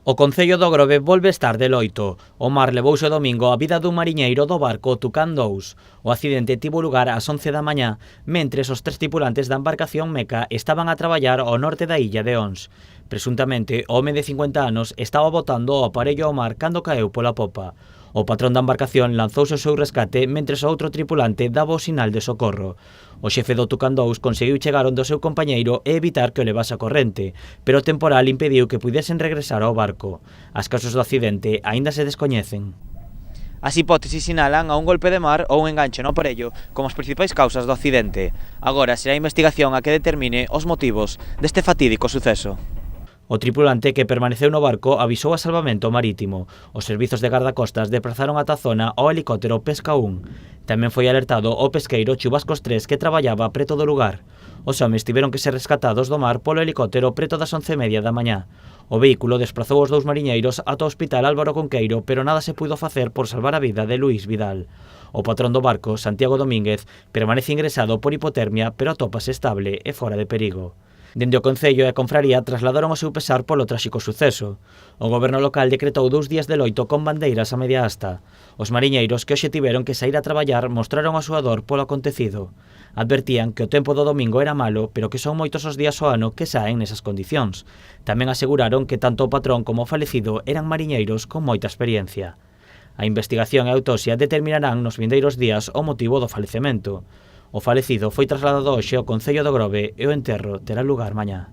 O Concello do Grove volve estar de loito. O mar levouse o domingo a vida dun mariñeiro do barco Tucán 2. O accidente tivo lugar ás 11 da mañá, mentres os 3 tripulantes da embarcación Meca estaban a traballar ao norte da illa de Ons. Presuntamente, o home de 50 anos estaba botando o aparello ao mar cando caeu pola popa. O patrón da embarcación lanzouse o seu rescate mentres o outro tripulante daba o sinal de socorro. O xefe do Tucán 2 conseguiu chegar onde o seu compañeiro e evitar que o levase a corrente, pero o temporal impediu que puidesen regresar ao barco. As causas do accidente aínda se descoñecen. As hipótesis sinalan a un golpe de mar ou un enganche no aparello como as principais causas do accidente. Agora será a investigación a que determine os motivos deste fatídico suceso. O tripulante que permaneceu no barco avisou a Salvamento Marítimo. Os servizos de gardacostas desprazaron ata a zona ao helicóptero Pesca 1. Tamén foi alertado o pesqueiro Chubascos 3 que traballaba preto do lugar. Os homes tiveron que ser rescatados do mar polo helicóptero preto das 11:30 da mañá. O vehículo desprazou os 2 mariñeiros ata o Hospital Álvaro Conqueiro, pero nada se puido facer por salvar a vida de Luís Vidal. O patrón do barco, Santiago Domínguez, permanece ingresado por hipotermia, pero atópase estable e fora de perigo. Dende o Concello e a Confraría trasladaron o seu pesar polo tráxico suceso. O goberno local decretou 2 días de loito con bandeiras a media asta. Os mariñeiros que hoxe tiveron que sair a traballar mostraron a súa dor polo acontecido. Advertían que o tempo do domingo era malo, pero que son moitos os días ao ano que saen nesas condicións. Tamén aseguraron que tanto o patrón como o falecido eran mariñeiros con moita experiencia. A investigación e a autopsia determinarán nos vindeiros días o motivo do falecemento. O falecido foi trasladado hoxe ao Concello do Grove e o enterro terá lugar mañá.